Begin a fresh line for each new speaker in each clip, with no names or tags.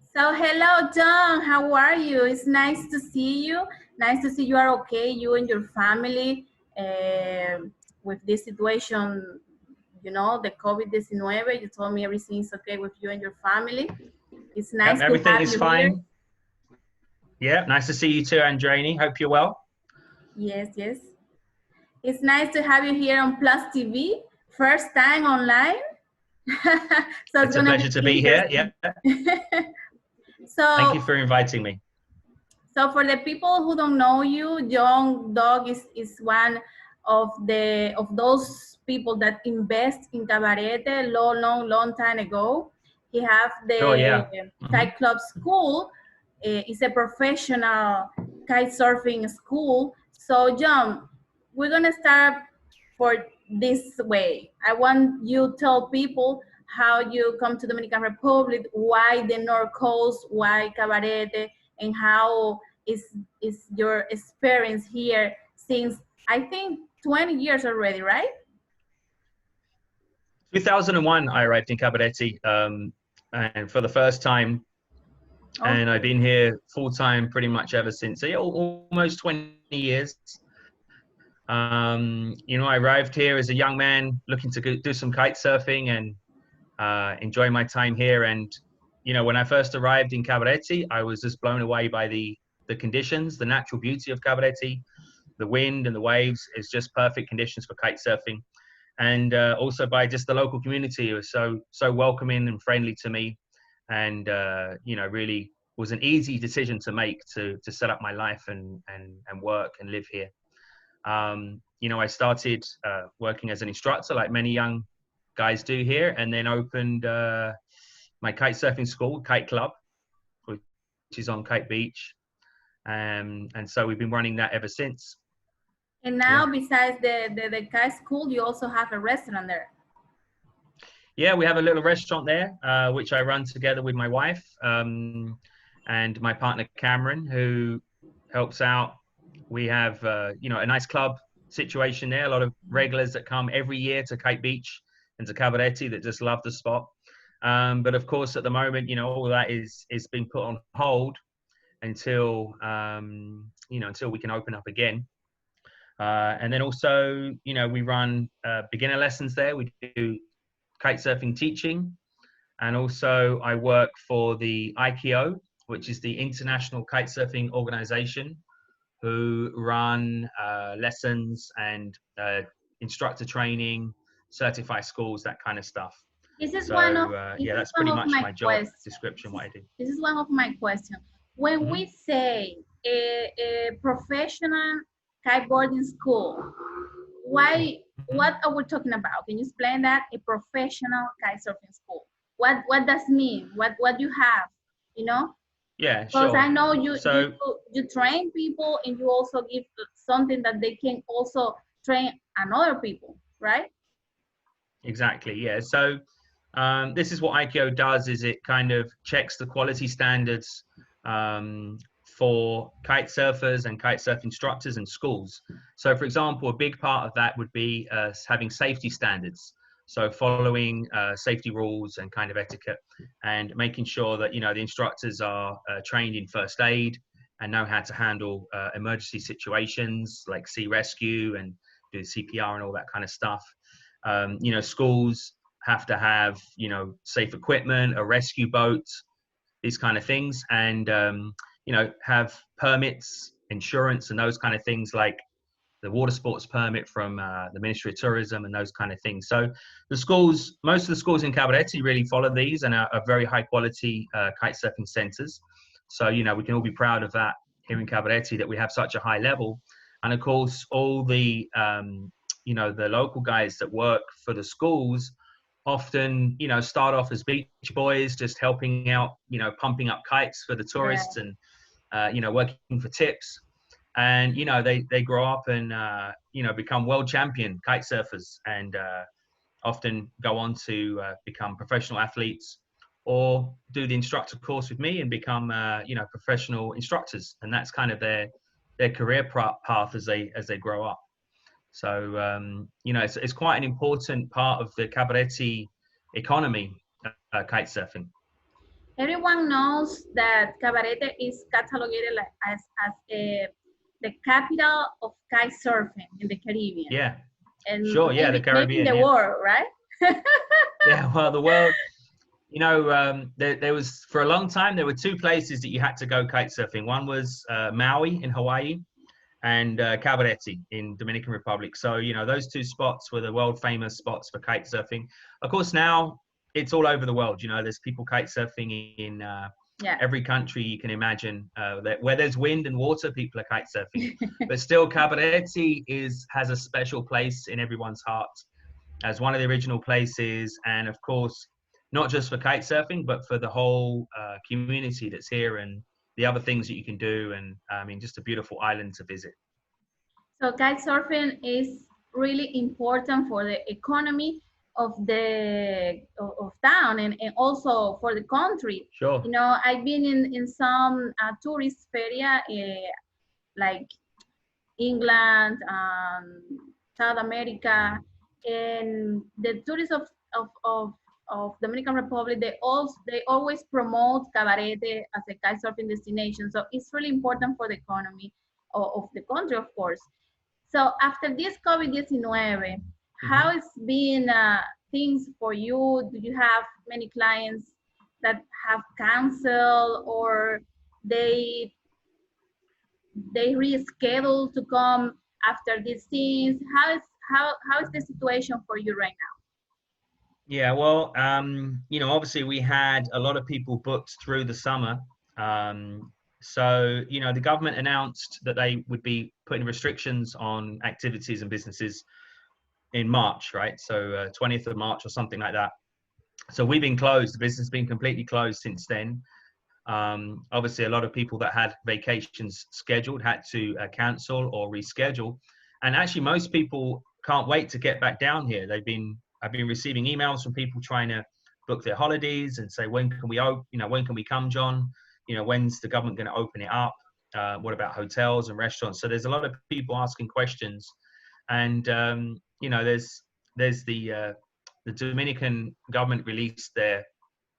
So hello, John. How are you? It's nice to see you. Nice to see you are okay, you and your family, with this situation, the COVID-19. You told me everything's okay with you and your family. It's nice
Yep,
to
everything
have
is
you here.
fine. Yeah, nice to see you too, Andraini. Hope you're well.
Yes, yes. It's nice to have you here on Plus TV. First time online. So it's
It's a
gonna be
pleasure to be here. Yeah,
interesting.
thank
So
you for inviting me.
So for the people who don't know you, Young Dog is one of those people that invest in Cabarete long time ago. He have
Sure,
the
yeah.
kite club school. It's a professional kite surfing school. So John, we're gonna start for this way. I want you to tell people how you come to Dominican Republic, why the North Coast, why Cabarete, and how is your experience here since I think 20 years already, right?
2001, I arrived in Cabarete, and for the first time, and I've
Okay.
been here full time pretty much ever since. So yeah, almost 20 years. I arrived here as a young man looking to do some kite surfing and enjoy my time here. And when I first arrived in Cabarete, I was just blown away by the conditions, the natural beauty of Cabarete. The wind and the waves is just perfect conditions for kite surfing, and also by just the local community. It was so welcoming and friendly to me, and really was an easy decision to make to set up my life and work and live here. I started working as an instructor, like many young guys do here, and then opened my kite surfing school, Kite Club, which is on Kite Beach. And so we've been running that ever since.
And now,
Yeah.
besides the kite school, you also have a restaurant there.
Yeah, we have a little restaurant there, which I run together with my wife and my partner Cameron, who helps out. We have a nice club situation there. A lot of regulars that come every year to Kite Beach and to Cabarete that just love the spot. But of course, at the moment, all of that is being put on hold until until we can open up again. And then also, we run beginner lessons there. We do kite surfing teaching, and also I work for the IKO, which is the International Kite Surfing Organization, who run lessons and instructor training, certify schools, that kind of stuff.
This is
So
one of this
yeah,
is
that's
one
pretty
of
much
my
my job
questions.
description, what I do.
This is one of my questions. When
Mm-hmm.
we say a professional kiteboarding school, why?
Mm-hmm.
What are we talking about? Can you explain that? A professional kite surfing school. What does mean? What you have? You know,
Yeah,
because I
sure.
know you
So
you train people and you also give something that they can also train another people, right?
exactly, yeah. So this is what IKO does: is it kind of checks the quality standards um, for kite surfers and kite surf instructors and schools. So, for example, a big part of that would be having safety standards. So, following safety rules and kind of etiquette, and making sure that the instructors are trained in first aid and know how to handle emergency situations like sea rescue and do CPR and all that kind of stuff. Schools have to have safe equipment, a rescue boat, these kind of things, and have permits, insurance, and those kind of things, like the water sports permit from the Ministry of Tourism and those kind of things. So most of the schools in Cabarete really follow these and are very high quality kite surfing centers. So we can all be proud of that here in Cabarete, that we have such a high level. And of course, all the the local guys that work for the schools often start off as beach boys, just helping out, pumping up kites for the
Yeah.
tourists and working for tips. And they grow up and become world champion kite surfers, and often go on to become professional athletes, or do the instructor course with me and become professional instructors. And that's kind of their career path as they grow up. So it's quite an important part of the Cabarete economy, kite surfing.
everyone knows that Cabarete is catalogated like as the capital of kite surfing in the Caribbean
Yeah,
and
sure. Yeah, the
maybe in
Caribbean.
the
Yeah,
world, right?
yeah. Well, the world. You know, there was for a long time there were two places that you had to go kite surfing. One was Maui in Hawaii, and Cabarete in Dominican Republic. So, you know, those two spots were the world famous spots for kite surfing. Of course, now it's all over the world. You know, there's people kite surfing in
Yeah.
every country you can imagine. Where there's wind and water, people are kite surfing. But still, Cabarete has a special place in everyone's heart as one of the original places. And of course, not just for kite surfing, but for the whole community that's here and the other things that you can do. And I mean, just a beautiful island to visit.
So kite surfing is really important for the economy of the of town and also for the country. You
Sure.
know, I've been in some tourist area like England, South America, and the tourists of Dominican Republic, they always promote Cabarete as a kite surfing destination. So it's really important for the economy of the country, of course. So after this COVID-19, how
Hmm.
it's been things for you? Do you have many clients that have canceled or they they reschedule to come after these things? How is the situation for you right
Yeah, well, you know, obviously we had a lot of people booked through the summer. So, you know, the government announced that they would be putting restrictions on activities and businesses in March, right? So, 20th of March or something like that. So we've been closed. The business has been completely closed since then. Obviously, a lot of people that had vacations scheduled had to cancel or reschedule. And actually, most people can't wait to get back down here. I've been receiving emails from people trying to book their holidays and say, when can we you know, when can we come, John? You know, when's the government going to open it up? What about hotels and restaurants? So there's a lot of people asking questions, and you know, there's the Dominican government released their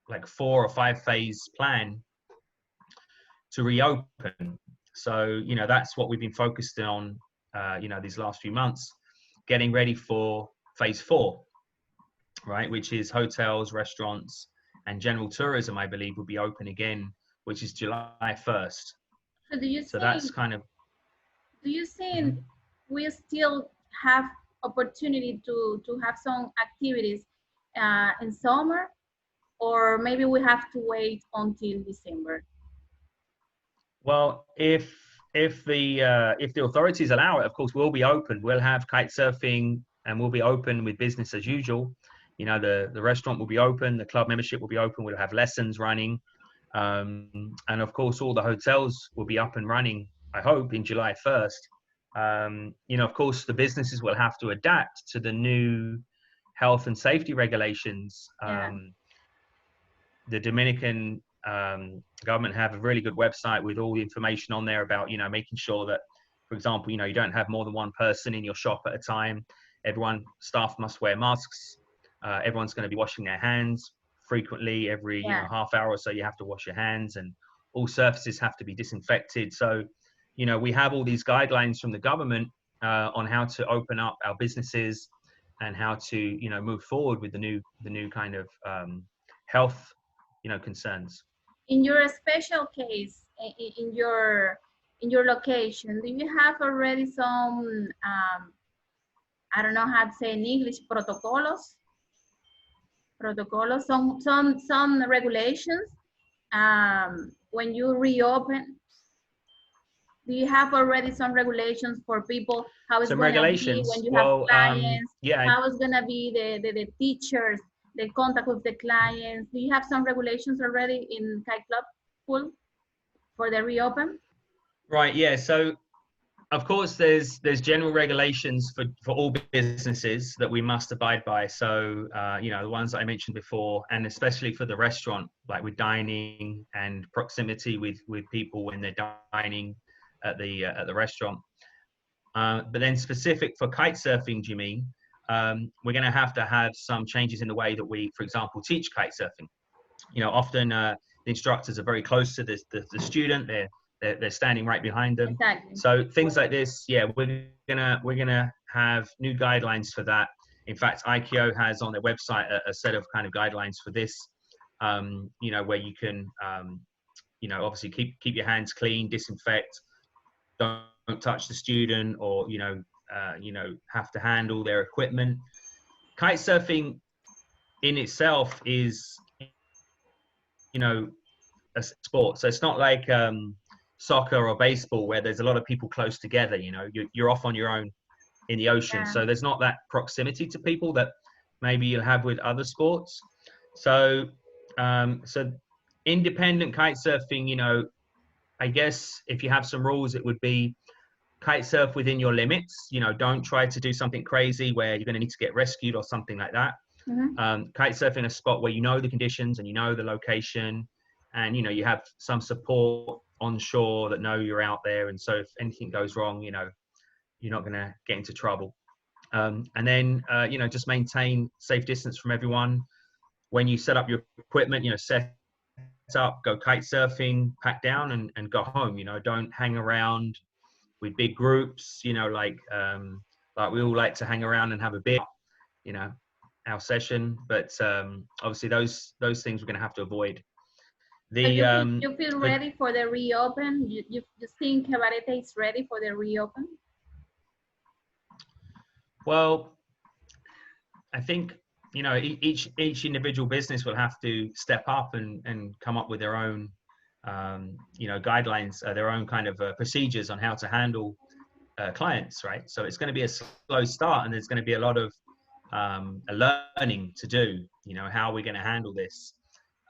like 4 or 5 phase plan to reopen. So, you know, that's what we've been focused on, you know, these last few months, getting ready for phase 4, right, which is hotels, restaurants, and general tourism, I believe, will be open again, which is July 1st.
now? So
So that's kind of,
do you think
mhm.
we still have opportunity to have some activities in summer, or maybe we have to wait until December?
Well, if the authorities allow it, of course, we'll be open. We'll have kite surfing, and we'll be open with business as usual. You know, the restaurant will be open, the club membership will be open. We'll have lessons running, and of course, all the hotels will be up and running. I hope in July 1st. You know, of course, the businesses will have to adapt to the new health and safety regulations.
Yeah,
The Dominican government have a really good website with all the information on there about, you know, making sure that, for example, you know, you don't have more than one person in your shop at a time. Staff must wear masks. Everyone's going to be washing their hands frequently. Every, you
yeah.
know, half hour or so you have to wash your hands, and all surfaces have to be disinfected. So, you know, we have all these guidelines from the government on how to open up our businesses and how to, you know, move forward with the new kind of health, you know, concerns.
In your special case, in your location, do you have already some I don't know how to say in English, protocolos, some regulations when you reopen? Do you have already some regulations for people, how it's
Some
gonna be when
regulations.
you have
Well,
clients,
yeah,
how it's gonna be the teachers, the contact with the clients? Do you have some regulations already in Kite Club Pool for the reopen?
right. Yeah. So of course, there's general regulations for all businesses that we must abide by. So you know, the ones that I mentioned before, and especially for the restaurant, like with dining and proximity with people when they're dining at the restaurant. But then specific for kite surfing, Jimmy, we're going to have some changes in the way that we, for example, teach kite surfing. You know, often the instructors are very close to the student. They're standing right behind them.
Exactly.
So things like this, yeah, we're gonna have new guidelines for that. In fact, IKO has on their website a set of kind of guidelines for this. You know, where you can, you know, obviously keep your hands clean, disinfect, don't touch the student, or you know, have to handle their equipment. Kite surfing in itself is, you know, a sport, so it's not like soccer or baseball where there's a lot of people close together. You know, you're off on your own in the ocean, so there's not that proximity to people that maybe you'll have with other sports. So so independent kite surfing, you know, I guess if you have some rules, it would be kite surf within your limits. You know, don't try to do something crazy where you're going to need to get rescued or something like that. Kite surfing a spot where you know the conditions and you know the location, and you know you have some support on shore that know you're out there, and so if anything goes wrong, you know, you're not going to get into trouble. And then you know, just maintain safe distance from everyone. When you set up your equipment, you know, set up, go kite surfing, pack down, and go home. You know, don't hang around with big groups. You know, like we all like to hang around and have a beer, you know, our session. But obviously those things we're going to have to avoid.
So you feel ready for the reopen? You think Cabarete is ready for the reopen?
Well, I think, you know, each individual business will have to step up and come up with their own, you know, guidelines, their own kind of procedures on how to handle clients, right? So it's going to be a slow start, and there's going to be a lot of learning to do. You know, how we're going to handle this.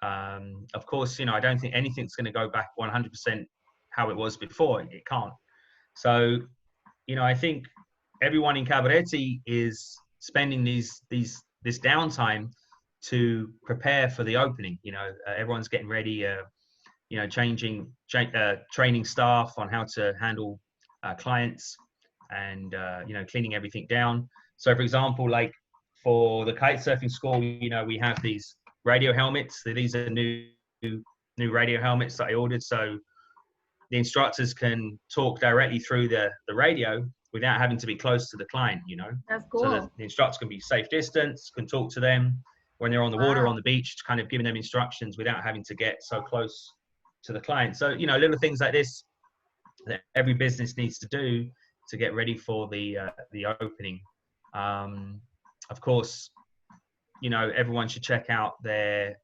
Of course, you know, I don't think anything's going to go back 100% how it was before. It can't. So, you know, I think everyone in Cabarete is spending this downtime to prepare for the opening. You know, everyone's getting ready. You know, training staff on how to handle clients, and you know, cleaning everything down. So, for example, like for the kite surfing school, you know, we have these radio helmets. These are new radio helmets that I ordered, so the instructors can talk directly through the radio without having to be close to the client, you know.
That's cool.
So the instructor can be safe distance, can talk to them when they're on the water, on the beach, kind of giving them instructions without having to get so close to the client. So, you know, little things like this that every business needs to do to get ready for the opening. Of course, you know, everyone should check out their,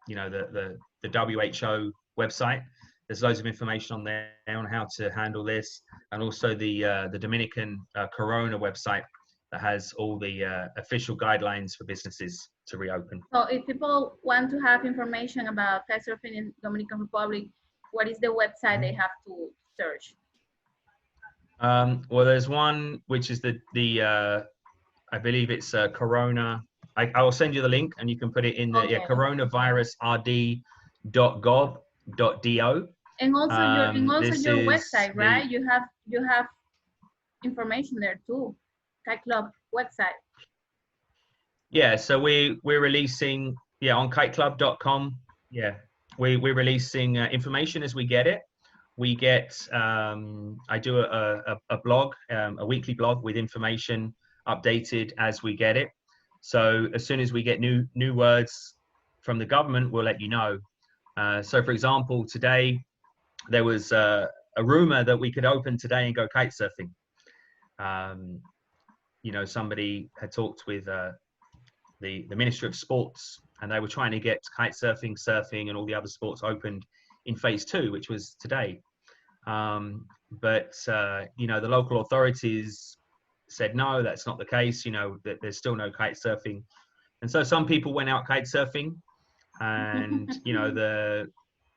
you know, the WHO website. There's loads of information on there on how to handle this, and also the Dominican Corona website that has all the official guidelines for businesses to reopen.
So if people want to have information about kite surfing in Dominican Republic, what is the website they have to search?
Well, there's one which is the I believe it's Corona. I will send you the link, and you can put it in the coronavirusrd.gov.do.
And also your website, right? You have information there too. Kite Club website.
Yeah, so we're releasing on kiteclub.com. Yeah, we're releasing information as we get it. We get I do a blog, a weekly blog with information updated as we get it. So as soon as we get new words from the government, we'll let you know. So for example, today there was a rumor that we could open today and go kite surfing. You know, somebody had talked with the Ministry of Sports, and they were trying to get kite surfing, surfing, and all the other sports opened in phase 2, which was today. But you know, the local authorities said no, that's not the case. You know, that there's still no kite surfing, and so some people went out kite surfing, and you know,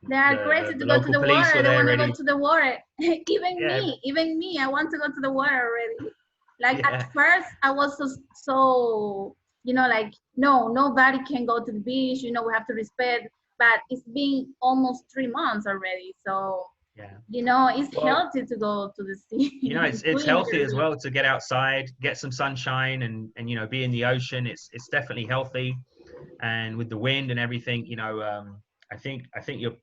they are crazy to go to the water. They want to go to the water. Even me, I want to go to the water already. Like at first, I was so you know, like nobody can go to the beach. You know, we have to respect. But it's been almost 3 months already, so you know, it's healthy to go to the sea.
You know, it's healthy as well to get outside, get some sunshine, and you know, be in the ocean. It's definitely healthy, and with the wind and everything, you know, you're,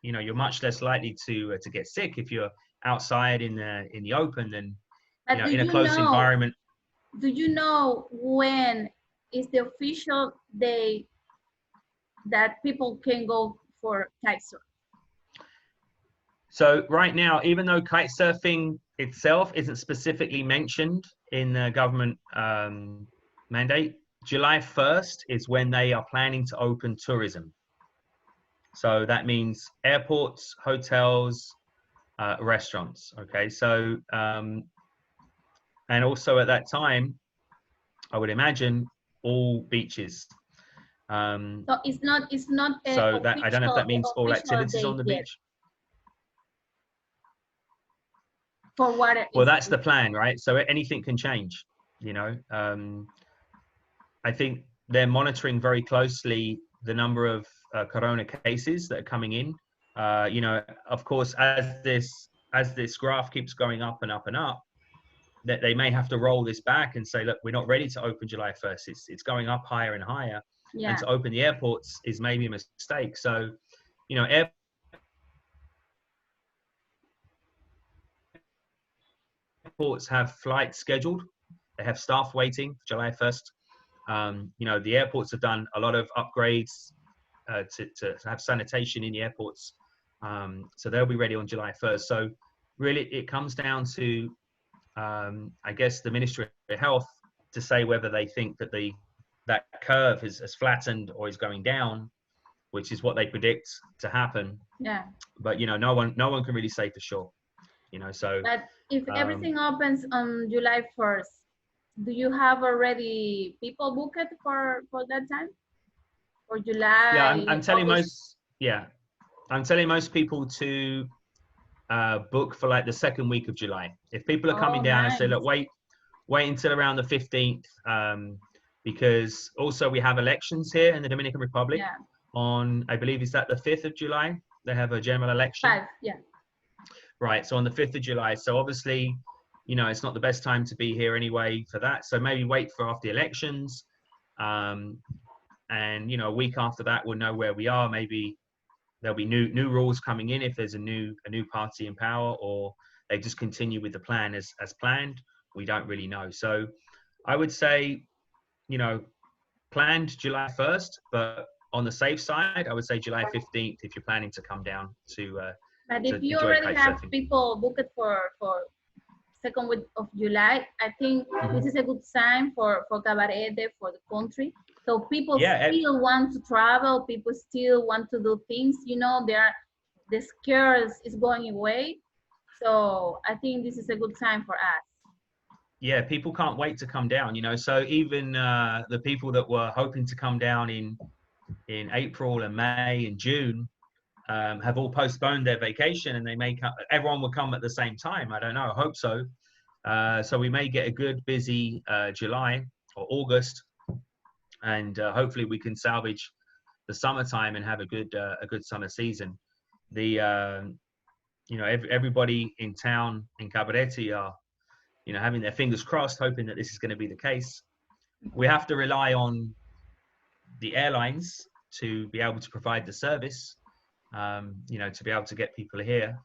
you're much less likely to get sick if you're outside in the open than,
But
in a close environment.
do you know when is the official day that people can go for kite surf?
So right now, even though kite surfing itself isn't specifically mentioned in the government mandate, July 1st is when they are planning to open tourism. So that means airports, hotels, restaurants. Okay, so and also at that time, I would imagine all beaches.
So it's not
So that I don't know if that means all
official
activities on
date
the
yet.
beach.
For what it
Well,
is.
that's the plan, right? So anything can change. I think they're monitoring very closely the number of corona cases that are coming in. Of course, as this graph keeps going up and up and up, that they may have to roll this back and say, look, we're not ready to open July 1st. It's going up higher and higher.
Yeah.
And to open the airports is maybe a mistake. So, airports have flights scheduled. They have staff waiting for July 1st. The airports have done a lot of upgrades to have sanitation in the airports. So they'll be ready on July 1st. So really it comes down to, I guess, the Ministry of Health to say whether they think that that curve has flattened or is going down, which is what they predict to happen.
Yeah.
But, no one can really say for sure, so.
But if everything opens on July 1st, do you have already people booked for that time? For July?
Yeah, I'm telling
August?
I'm telling most people to book for like the second week of July. If people are coming down,
nice.
I say, look, wait until around the 15th, because also we have elections here in the Dominican Republic on, I believe, is that the 5th of July? They have a general election.
5, yeah.
Right, so on the 5th of July. So obviously, it's not the best time to be here anyway for that. So maybe wait for after the elections. And, a week after that, we'll know where we are. Maybe there'll be new rules coming in if there's a new party in power, or they just continue with the plan as planned. We don't really know. So I would say, planned July 1st, but on the safe side, I would say July 15th if you're planning to come down to
but if you already have people booked for second week of July, I think this is a good sign for Cabarete, for the country. So people still want to travel, people still want to do things, the scares is going away. So I think this is a good sign for us.
Yeah, people can't wait to come down, so even the people that were hoping to come down in April and May and June have all postponed their vacation, and everyone will come at the same time. I don't know, I hope so. So we may get a good busy July or August, and hopefully we can salvage the summertime and have a good summer season. Everybody in town in Cabarete are having their fingers crossed, hoping that this is going to be the case. We have to rely on the airlines to be able to provide the service, to be able to get people here.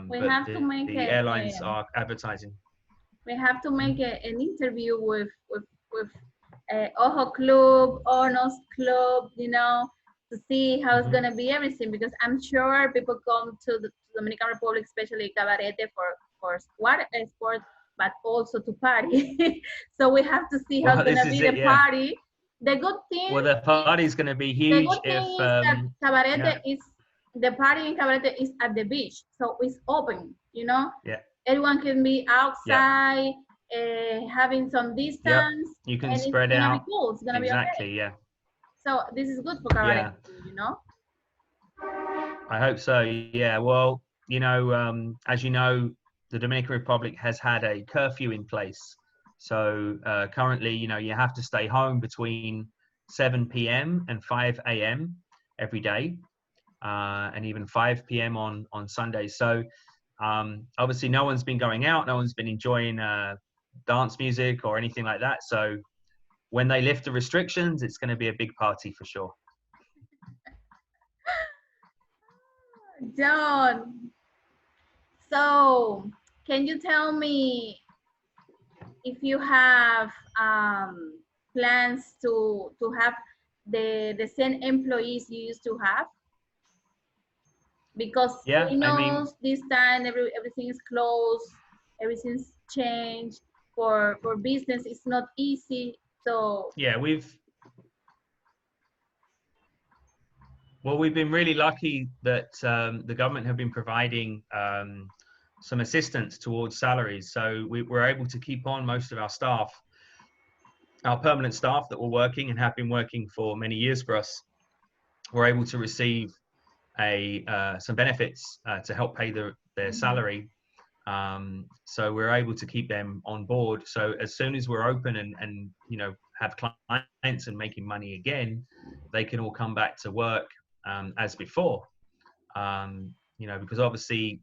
We
but
have to make
the airlines are advertising.
We have to make an interview with Ojo Club, Hornos Club, to see how it's gonna be everything, because I'm sure people come to the Dominican Republic, especially Cabarete, for water sport, but also to party. So we have to see how it's gonna be the party. The good thing.
Well, the party is gonna be huge.
The good thing is that Cabarete is, the party in Cabarete is at the beach, so it's open.
Yeah.
Everyone can be outside, having some distance.
You can spread out.
It's gonna be cool. It's gonna be okay.
Yeah.
So this is good for Cabarete,
I hope so. Yeah. Well, as you know, the Dominican Republic has had a curfew in place. So currently, you have to stay home between 7 p.m. and 5 a.m. every day, and even 5 p.m. on Sundays. So obviously no one's been going out, no one's been enjoying dance music or anything like that. So when they lift the restrictions, it's going to be a big party for sure.
John. So, can you tell me if you have plans to have the same employees you used to have? Because
Yeah,
we
I
know
mean,
this time everything is closed, everything's changed. For business, it's not easy. So
yeah, we've been really lucky that the government have been providing some assistance towards salaries. So we're able to keep on most of our staff, our permanent staff that were working and have been working for many years for us. We're able to receive some benefits to help pay their salary. So we're able to keep them on board. So as soon as we're open and have clients and making money again, they can all come back to work as before. Because obviously,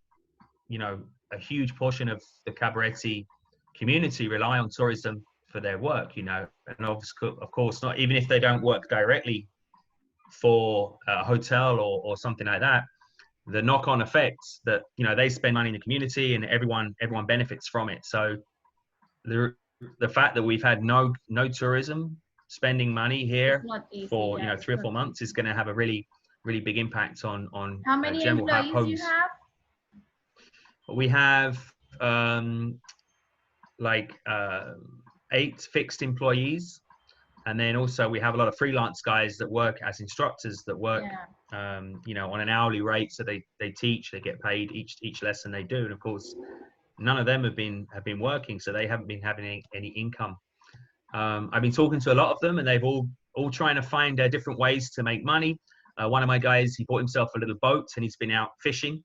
a huge portion of the Cabarete community rely on tourism for their work. And of course, not even if they don't work directly for a hotel or something like that, the knock-on effects that they spend money in the community and everyone benefits from it. So the fact that we've had no tourism spending money
it's
here
not easy.
for
Yeah,
3 or 4 months is going to have a really big impact on
how many
general
employees you
homes.
have?
We have like 8 fixed employees, and then also we have a lot of freelance guys that work as instructors that work on an hourly rate. So they teach, they get paid each lesson they do, and of course none of them have been working, so they haven't been having any income. I've been talking to a lot of them, and they've all trying to find different ways to make money. One of my guys, he bought himself a little boat and he's been out fishing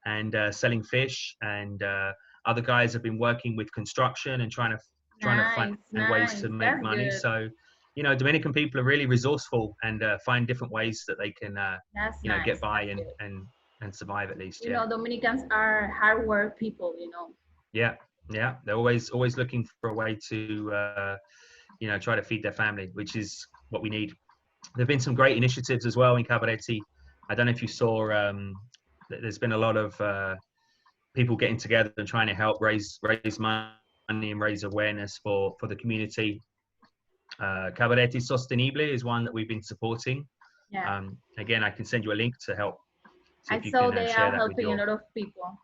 and selling fish, and other guys have been working with construction and trying to find ways to make
That's
money.
good.
So Dominican people are really resourceful and find different ways that they can
That's nice.
get by
That's
and survive at least.
good. Dominicans are hard work people.
Yeah, they're always looking for a way to try to feed their family, which is what we need. There've been some great initiatives as well in Cabarete. I don't know if you saw, there's been a lot of people getting together and trying to help raise money and raise awareness for the community. Cabarete Sostenible is one that we've been supporting.
Yeah.
Again, I can send you a link to help.
I saw they are helping a lot of people.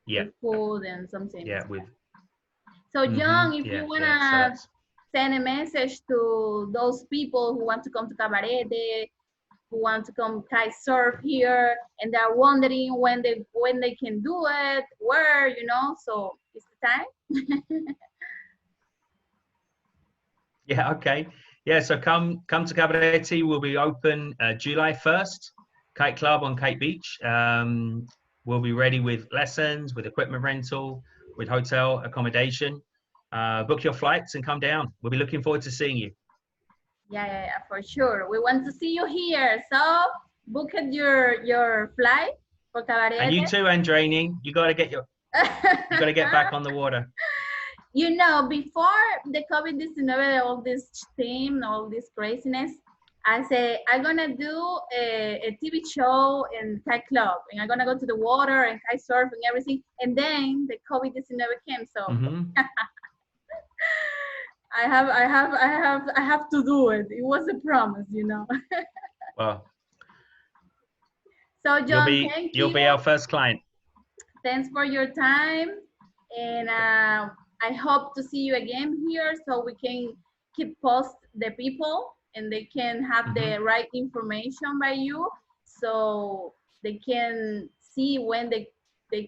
Yeah.
With food and something.
Yeah.
So John, if you wanna send a message to those people who want to come to Cabarete, who want to come kite surf here, and they're wondering when they can do it, where, so it's the time.
Yeah, okay. Yeah, so come to Cabarete. We'll be open July 1st, Kite Club on Kite Beach. We'll be ready with lessons, with equipment rental, with hotel accommodation. Book your flights and come down. We'll be looking forward to seeing you.
Yeah, for sure. We want to see you here. So book your flight for Cabarete.
And you too, Andraini. You got to get back on the water.
Before the COVID-19, all this theme, all this craziness, I say I'm gonna do a TV show in Kite Club, and I'm gonna go to the water and kite surf and everything. And then the COVID-19 came, so I have to do it. It was a promise,
Well,
so John, thank you.
You'll be our first client.
Thanks for your time, and I hope to see you again here so we can keep post the people and they can have the right information by you, so they can see when they could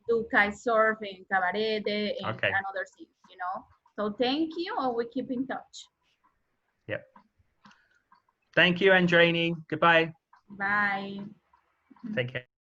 do kite surfing, Cabarete, and other things, So thank you, and we keep in touch.
Yep. Thank you, Andraini. Goodbye.
Bye.
Take care.